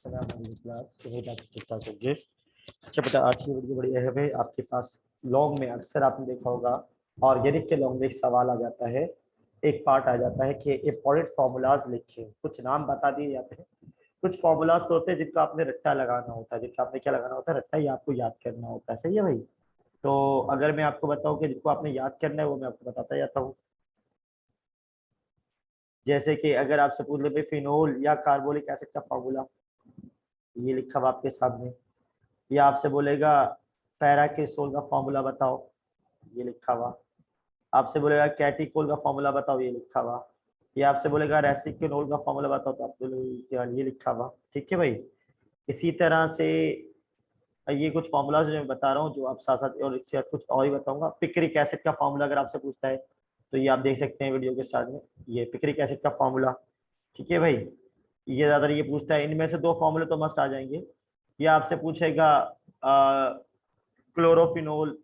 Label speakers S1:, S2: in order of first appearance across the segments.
S1: अच्छा बेटा, आज की वीडियो बड़ी अहम है आपके पास। लॉन्ग में अक्सर आपने देखा होगा, ऑर्गेनिक के लॉन्ग में एक सवाल आ जाता है, एक पार्ट आ जाता है कि इंपॉर्टेंट फार्मूलाज लिखे। कुछ नाम बता दिए जाते हैं, कुछ फार्मूलाज तो होते हैं जिनका आपने रट्टा लगाना होता है, जिनका आपने क्या लगाना होता है, रट्टा ही आपको याद करना होता है। सही है भाई? तो अगर मैं आपको बताऊं कि जिनको आपने याद करना है वो मैं आपको बताता जाता हूँ। जैसे कि अगर आपसे पूछ ले फिनोल या कार्बोलिक एसिड का फार्मूला, ये लिखा हुआ आपके सामने। या आपसे बोलेगा पैराकेसोल का फॉर्मूला बताओ, ये लिखा हुआ। आपसे बोलेगा कैटिकोल का फॉर्मूला बताओ, ये लिखा हुआ। या आपसे बोलेगा रेसिक्विनोल का फॉर्मूला बताओ, तो आप बोलोगे ये लिखा हुआ। ठीक है भाई? इसी तरह से ये कुछ फॉर्मूलाज जो मैं बता रहा हूँ, जो आप साथ साथ और इससे कुछ और ही बताऊंगा। पिक्रिक एसिड का फॉर्मूला अगर आपसे पूछता है तो ये आप देख सकते हैं वीडियो के स्टार्ट में, ये पिक्रिक एसिड का फॉर्मूला। ठीक है भाई? ये ज्यादातर ये पूछता है, इनमें से दो फॉर्मूले तो मस्ट आ जाएंगे। ये आपसे पूछेगा क्लोरोफिनोल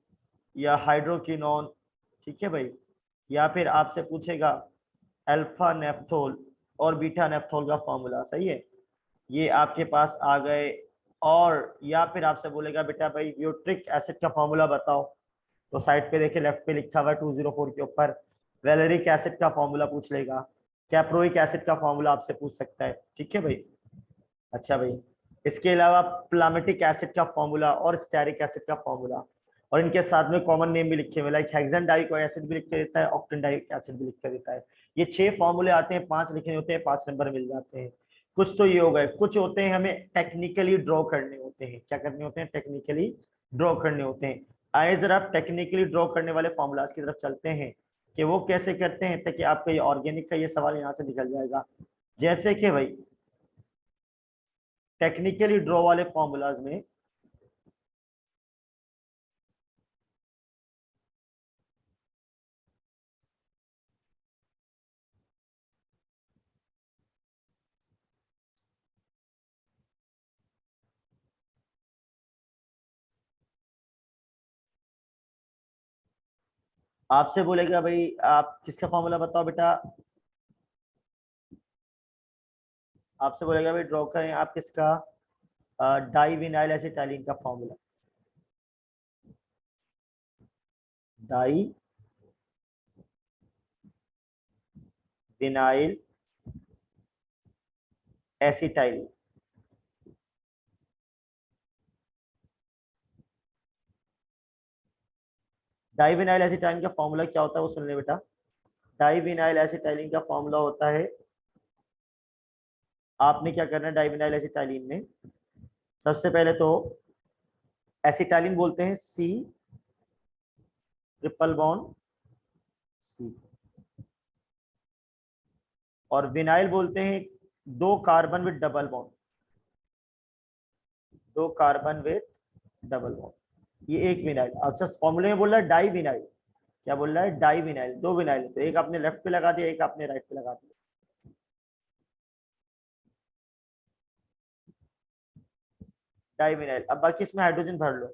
S1: या हाइड्रोकिनोन। ठीक है भाई? या फिर आपसे पूछेगा अल्फा नेफ्थोल और बीटा नेफ्थोल का फॉर्मूला। सही है? ये आपके पास आ गए। और या फिर आपसे बोलेगा बेटा भाई ब्यूट्रिक एसिड का फॉर्मूला बताओ, तो साइड पे देखिए लेफ्ट पे लिखा हुआ है 204 के ऊपर। वैलेरिक एसिड का फॉर्मूला पूछ लेगा। कैप्रोइक एसिड का फॉर्मूला आपसे पूछ सकता है। ठीक है भाई? अच्छा भाई, इसके अलावा प्लामेटिक एसिड का फॉर्मूला और स्टेरिक एसिड का फॉर्मूला, और इनके साथ में कॉमन नेम भी लिखे हुए, लाइक हेक्सेन डाइक एसिड भी लिख के देता है, ऑक्टेन डाइक एसिड भी लिख के देता है। ये 6 फॉर्मूले आते हैं, 5 लिखने होते हैं, 5 नंबर मिल जाते हैं। कुछ तो ये हो गए, कुछ होते हैं हमें टेक्निकली ड्रॉ करने होते हैं। क्या करने होते हैं? टेक्निकली ड्रॉ करने होते हैं। आइए जरा टेक्निकली ड्रॉ करने वाले फॉर्मूलाज की तरफ चलते हैं कि वो कैसे करते हैं, ताकि आपका ये ऑर्गेनिक का ये सवाल यहाँ से निकल जाएगा। जैसे कि भाई टेक्निकली ड्रॉ वाले फॉर्मूलाज में आपसे बोलेगा भाई आप किसका फॉर्मूला बताओ बेटा, आपसे बोलेगा भाई ड्रॉ करें आप किसका, डाइविनाइल एसिटाइलिन का formula. Di vinyl acetylene. Divinyl acetylene का फॉर्मूला क्या होता है वो सुन ले बेटा। डाइविनाइल एसिटाइलिन का फॉर्मूला होता है, आपने क्या करना है डाइविनाइल एसिटाइलिन में, सबसे पहले तो एसिटाइलिन बोलते हैं सी ट्रिपल बॉन्ड सी, और विनाइल बोलते हैं 2 carbon with double bond, 2 carbon with double bond, ये एक विनाइल। अच्छा फॉर्मूले में बोल रहा है डाई विनाइल, क्या बोल रहा है? डाई विनाइल, 2 विनाइल, तो एक आपने लेफ्ट पे लगा दिया, एक आपने राइट पे लगा दिया। Divinyl. अब बाकी इसमें हाइड्रोजन भर लो,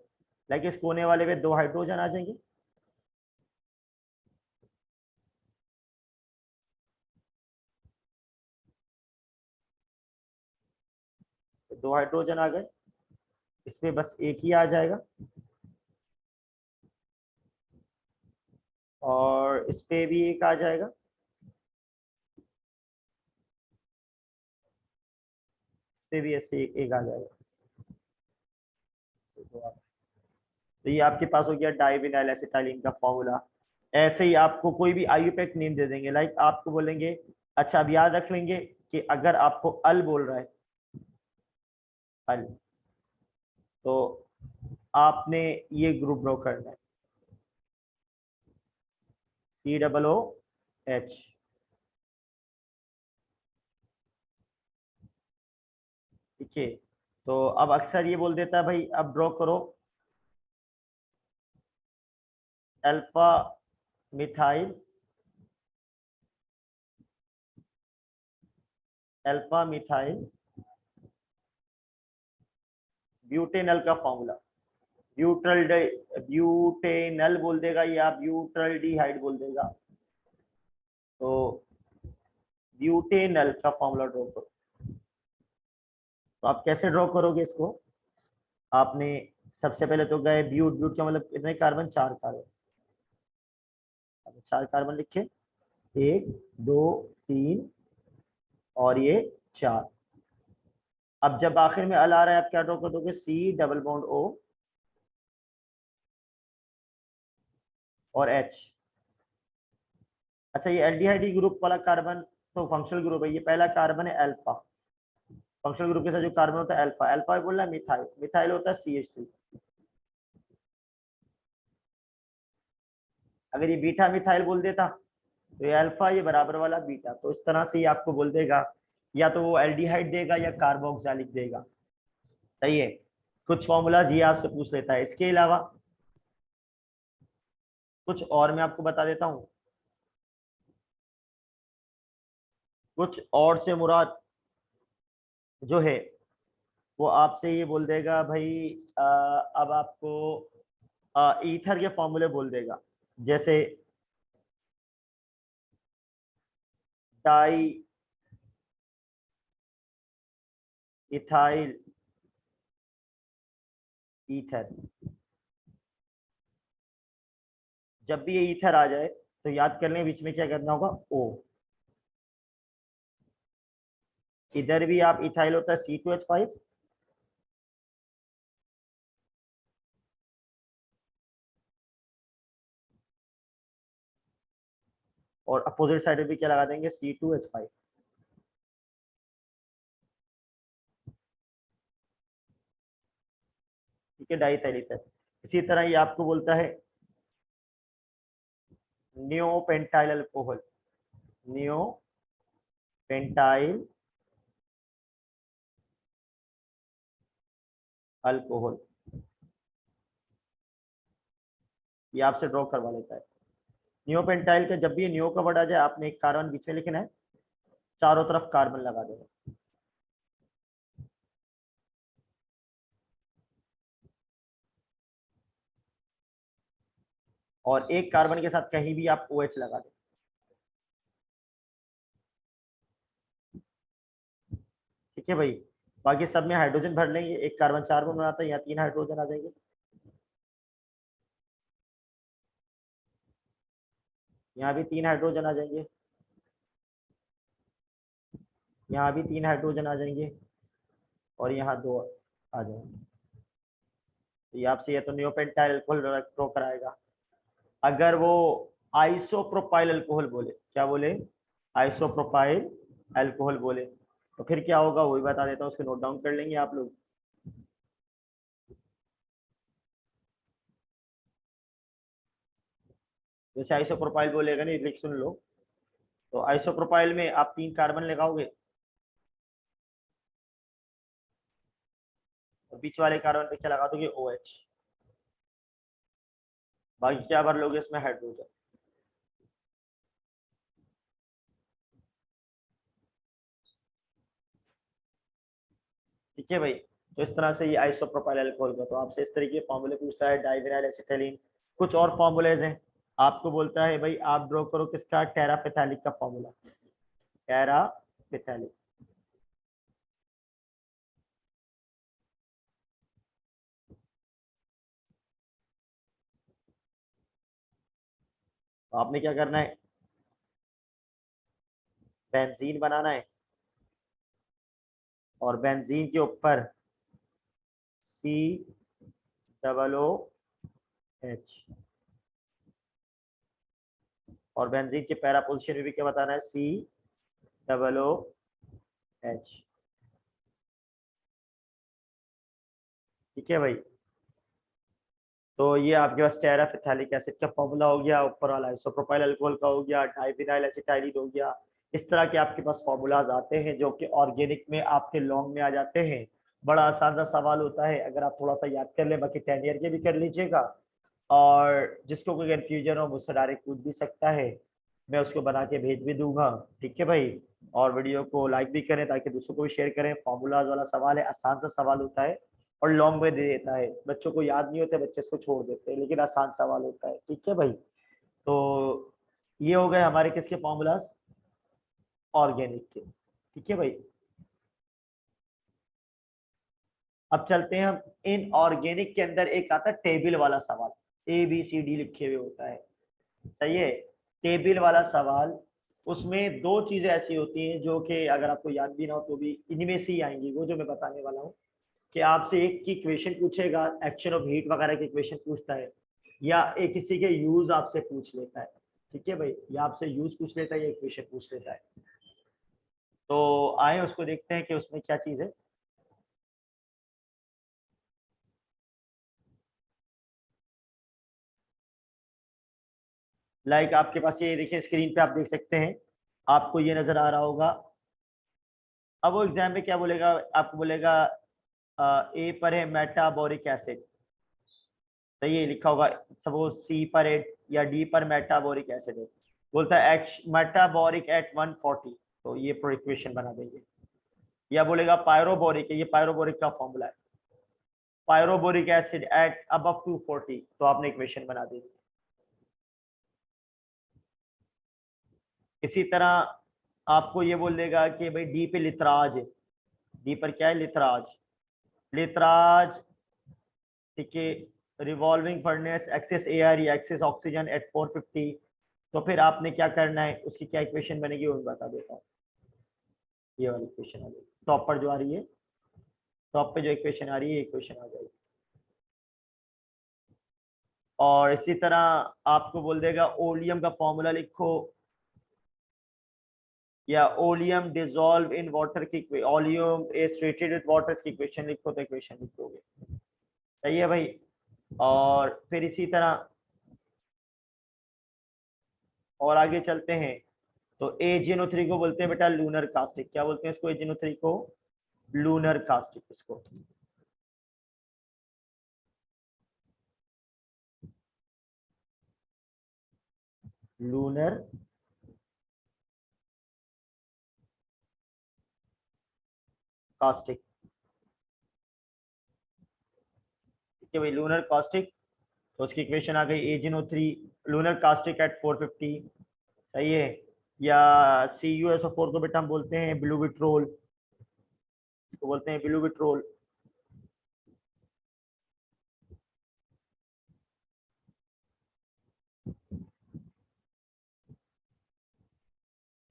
S1: लाइक इस कोने वाले में 2 हाइड्रोजन आ जाएंगे, तो 2 हाइड्रोजन आ गए। इसमें बस एक ही आ जाएगा, और इस पे भी एक आ जाएगा, इस पे भी ऐसे एक आ जाएगा। तो ये आपके पास हो गया डाइविनाइल एसिटाइलिन का फॉर्मूला। ऐसे ही आपको कोई भी आईयूपैक नेम दे देंगे, लाइक आपको बोलेंगे, अच्छा अब याद रख लेंगे कि अगर आपको अल बोल रहा है, अल, तो आपने ये ग्रुप ड्रॉ करना है, COOH। ठीक है? तो अब अक्सर ये बोल देता है भाई अब ड्रॉ करो alpha methyl, alpha methyl butanal का फॉर्मूला। ब्यूट्रल ब्यूटेनल बोल देगा या ब्यूट्रल डिहाइड बोल देगा, तो ब्यूटेनल का फॉर्मूला ड्रॉ करो। तो आप कैसे ड्रॉ करोगे इसको? आपने सबसे पहले तो गए ब्यूट, ब्यूट का मतलब कितने कार्बन? 4 कार्बन। 4 कार्बन लिखे, 1 2 3 और ये 4। अब जब आखिर में अल आ रहा है, आप क्या ड्रॉ कर दोगे? C डबल बॉन्ड O और H। अच्छा, ये एल्डिहाइड ग्रुप वाला कार्बन तो फंक्शनल ग्रुप है, ये पहला कार्बन है अल्फा। फंक्शनल ग्रुप के साथ जो कार्बन होता है अल्फा, अल्फा बोल रहा है मिथाइल, मिथाइल होता है CH3। अगर ये बीटा मिथाइल बोल देता तो ये अल्फा, ये बराबर वाला बीटा, तो इस तरह से ये आपको बोल देगा, या तो वो एल्डिहाइड देगा या कार्बोक्सिलिक देगा। सही है। कुछ फॉर्मूलाज ये आपसे पूछ लेता है, इसके अलावा कुछ और मैं आपको बता देता हूँ। कुछ और से मुराद जो है वो आपसे ये बोल देगा भाई, अब आपको ईथर के फॉर्मूले बोल देगा, जैसे डाई इथाइल ईथर। जब भी ये ईथर आ जाए तो याद कर लें बीच में क्या करना होगा? ओ। इधर भी आप इथाइल होता है C2H5, और अपोजिट साइड में भी क्या लगा देंगे? C2H5। ठीक है, डाइथाइल ईथर। इसी तरह ये आपको बोलता है नियोपेंटाइल अल्कोहल, नियोपेंटाइल अल्कोहल, ये आपसे ड्रॉ करवा लेता है। नियोपेंटाइल का जब भी ये नियो का वर्ड आ जाए, आपने एक कार्बन बीच में लिखना है, चारों तरफ कार्बन लगा देना। और एक कार्बन के साथ कहीं भी आप OH लगा दें। ठीक है भाई। बाकी सब में हाइड्रोजन भर लेंगे, एक कार्बन 4 बॉन्ड बनाता है, यहाँ 3 हाइड्रोजन आ जाएंगे, यहाँ भी 3 हाइड्रोजन आ जाएंगे, यहाँ भी 3 हाइड्रोजन आ जाएंगे, और यहाँ 2 आ जाएंगे। तो ये आपसे ये तो नियोपेंटाइल अल्कोहल ड्रॉ कराएगा। अगर वो आइसोप्रोपाइल अल्कोहल बोले, क्या बोले? आइसोप्रोपाइल अल्कोहल बोले, तो फिर क्या होगा वही बता देता हूँ, उसको नोट डाउन कर लेंगे आप लोग। जैसे आइसोप्रोपाइल बोलेगा नहीं, लिख सुन लो। तो आइसोप्रोपाइल में आप 3 कार्बन लगाओगे, और बीच वाले कार्बन पे क्या लगा दोगे? OH। बाकी क्या भर लोगे इसमें? हाइड्रोजन। ठीक है भाई। तो इस तरह से ये आइसोप्रोपाइल अल्कोहल का, तो आपसे इस तरीके के फॉर्मूले पूछता है, डाइविनाइल एसिटाइलिन। कुछ और फॉर्मूलेज हैं, आपको बोलता है भाई आप ड्रॉ करो किसका? टेराफिथैलिक का फॉर्मूला, टेराफिथैलिक। तो आपने क्या करना है? बेंजीन बनाना है, और बेंजीन के ऊपर COOH, और बेंजीन के पैरा पोजीशन में भी क्या बताना है? COOH। ठीक है भाई। तो ये आपके पास टेराफिथैलिक एसिड का फॉर्मूला हो गया, ऊपर वाला आइसोप्रोपाइल अल्कोहल का हो गया, डाइविनाइल एसिटाइलिन हो गया। इस तरह के आपके पास फॉर्मूलाज आते हैं जो कि ऑर्गेनिक में आपके लॉन्ग में आ जाते हैं। बड़ा आसान सा सवाल होता है, अगर आप थोड़ा सा याद कर ले, बाकी 10 ईयर के भी कर लीजिएगा। और जिसको कोई कंफ्यूजन हो मुझसे डायरेक्ट पूछ भी सकता है, मैं उसको बना के भेज भी दूंगा। ठीक है भाई। और वीडियो को लाइक भी करें ताकि दूसरों को भी शेयर करें। फॉर्मूलाज वाला सवाल है, आसान सा सवाल होता है, और लॉन्ग में दे देता है, बच्चों को याद नहीं होता, बच्चे इसको छोड़ देते हैं, लेकिन आसान सवाल होता है। ठीक है भाई। तो ये हो गए हमारे किसके फॉर्मूलाज? ऑर्गेनिक के। ठीक है भाई। अब चलते हैं हम इन ऑर्गेनिक के अंदर एक आता है टेबल वाला सवाल, ABCD लिखे हुए होता है, सही है, टेबल वाला सवाल। उसमें दो चीजें ऐसी होती हैं जो कि अगर आपको याद भी ना हो तो भी इनमें से ही आएंगी, वो जो मैं बताने वाला हूँ, कि आपसे एक की इक्वेशन पूछेगा, एक्शन ऑफ हीट वगैरह की इक्वेशन पूछता है, या एक किसी के यूज आपसे पूछ लेता है, ठीक है भाई, या आपसे यूज पूछ लेता है या इक्वेशन पूछ लेता है। तो आए उसको देखते हैं कि उसमें क्या चीज है। लाइक आपके पास ये देखिए स्क्रीन पे आप देख सकते हैं, आपको ये नजर आ रहा होगा। अब वो एग्जाम में क्या बोलेगा, आपको बोलेगा ए पर है मेटाबोरिक एसिड, तो ये लिखा होगा, सपोज सी पर है या डी पर मेटाबोरिक एसिड है, बोलता है मेटाबोरिक एट 140, तो ये प्रो इक्वेशन बना देंगे। या बोलेगा पायरोबोरिक है, ये पायरोबोरिक का फॉर्मूला है, पायरोबोरिक एसिड एट अबव 240, तो आपने इक्वेशन बना दी। इसी तरह आपको ये बोल देगा कि भाई डी पे लिथराज है, डी पर क्या है, लिथराज, लिथराज, ठीक है, रिवॉल्विंग फर्नेस, एक्सेस एयर या एक्सेस ऑक्सीजन एट 450, तो फिर आपने क्या करना है, उसकी क्या इक्वेशन बनेगी वो बता देता हूँ। ये वाली इक्वेशन आ जाएगी टॉप पर जो आ रही है, टॉप पे जो इक्वेशन आ रही है इक्वेशन आ जाएगी। और इसी तरह आपको बोल देगा ओलियम का फॉर्मूला लिखो, या ओलियम डिजोल्व इन वाटर की, oleum is treated with water की इक्वेशन लिखो, तो इक्वेशन लिखोगे, सही है भाई। और फिर इसी तरह और आगे चलते हैं, तो AgNO3 को बोलते हैं बेटा लूनर कास्टिक, क्या बोलते हैं इसको, AgNO3 को लूनर कास्टिक, इसको लूनर कास्टिक, ठीक है भाई, लूनर कास्टिक, तो उसकी इक्वेशन आ गई AgNO3 लूनर कास्टिक एट 450, सही है। या CuSO4 को बेटा हम बोलते हैं ब्लू विट्रोल, इसको बोलते हैं ब्लू विट्रोल,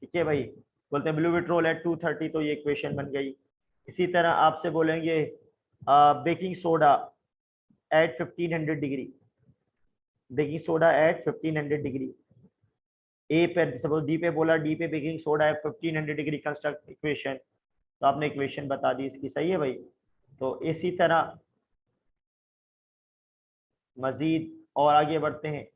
S1: ठीक है भाई, बोलते हैं ब्लू विट्रोल एट 230, तो ये इक्वेशन बन गई। इसी तरह आपसे बोलेंगे baking soda at 1500 degree, baking soda at 1500 degree, A पे सपोज डी पे बोला, डी पे बेकिंग सोडा है 1500 डिग्री, कंस्ट्रक्ट इक्वेशन, तो आपने इक्वेशन बता दी इसकी, सही है भाई। तो इसी तरह मजीद और आगे बढ़ते हैं,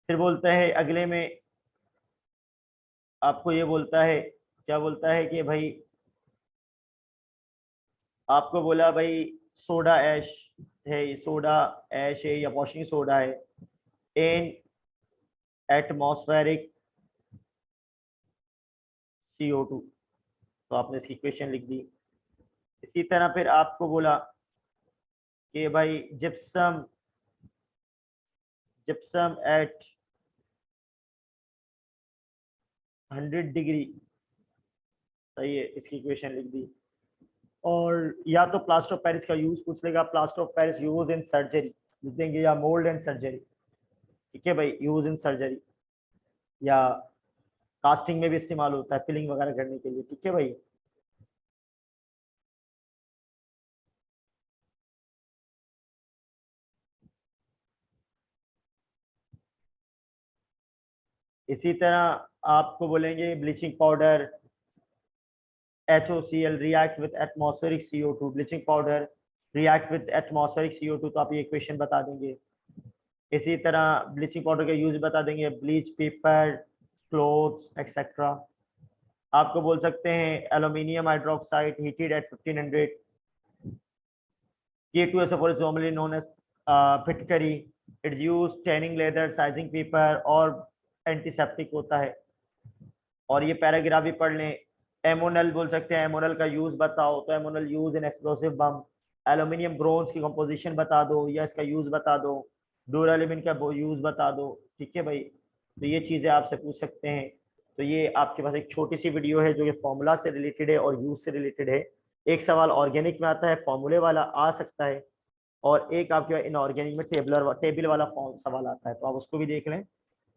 S1: फिर बोलता है अगले में, आपको ये बोलता है, क्या बोलता है कि भाई आपको बोला भाई सोडा ऐश है, सोडा ऐश है या वॉशिंग सोडा है इन एटमॉस्फेरिक CO2, तो आपने इसकी इक्वेशन लिख दी। इसी तरह फिर आपको बोला कि भाई जिप्सम, जिप्सम एट 100 डिग्री, सही है, इसकी इक्वेशन लिख दी। और या तो प्लास्टर ऑफ पेरिस का यूज पूछ लेगा, plaster of Paris use in surgery लिख देंगे, या मोल्ड एंड सर्जरी, ठीक है भाई, यूज इन सर्जरी, या कास्टिंग में भी इस्तेमाल होता है फिलिंग वगैरह करने के लिए, ठीक है भाई। इसी तरह आपको बोलेंगे bleaching powder HOCl react with atmospheric CO2, bleaching powder react with atmospheric CO2, तो आप ये इक्वेशन बता देंगे। इसी तरह ब्लीचिंग पाउडर का यूज बता देंगे, ब्लीच पेपर, क्लोथ्स एक्सेट्रा। आपको बोल सकते हैं aluminium hydroxide heated at 1500, K2SO4 is normally known as फिटकरी, it's use tanning leather, sizing paper और एंटीसेप्टिक होता है। और ये पैराग्राफ भी पढ़ लें, एमोनल बोल सकते हैं, एमोनल का यूज बताओ, तो ammonal use in explosive bomb, aluminium bronze की कंपोजिशन बता दो या इसका यूज बता दो, डूरालिमिन का यूज बता दो, ठीक है भाई। तो ये चीजें आपसे पूछ सकते हैं। तो ये आपके पास एक छोटी सी वीडियो है जो ये फॉर्मूला से रिलेटेड है और यूज से रिलेटेड है। एक सवाल ऑर्गेनिक में आता है, फॉर्मूले वाला आ सकता है, और एक आपके इनऑर्गेनिक में टेबल वाला फॉर्म सवाल आता है, तो आप उसको भी देख लें,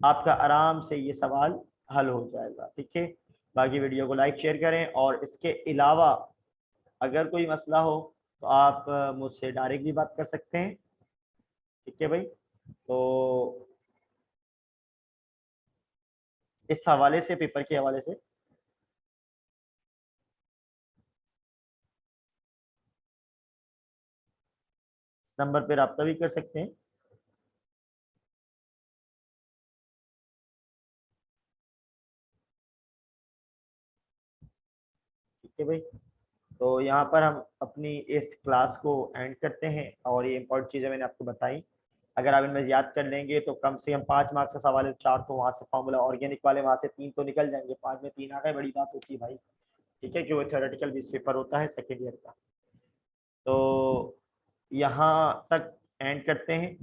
S1: आपका आराम से ये सवाल हल हो जाएगा, ठीक है। बाकी वीडियो को लाइक शेयर करें, और इसके अलावा अगर कोई मसला हो तो आप मुझसे डायरेक्ट भी बात कर सकते हैं, ठीक है भाई। तो इस हवाले से, पेपर के हवाले से, इस नंबर पर रब्ता भी कर सकते हैं। ठीक है भाई। तो यहाँ पर हम अपनी इस क्लास को एंड करते हैं, और ये इंपॉर्टेंट चीज़ें मैंने आपको बताई, अगर आप इनमें याद कर लेंगे तो कम से कम 5 मार्क्स का सवाल है, 4 तो वहाँ से फॉर्मूला ऑर्गेनिक वाले, वहाँ से 3 तो निकल जाएंगे, 5 में 3 आ गए, बड़ी बात होती है भाई, ठीक है, जो थ्योरेटिकल बेस पेपर होता है सेकेंड ईयर का। तो यहाँ तक एंड करते हैं।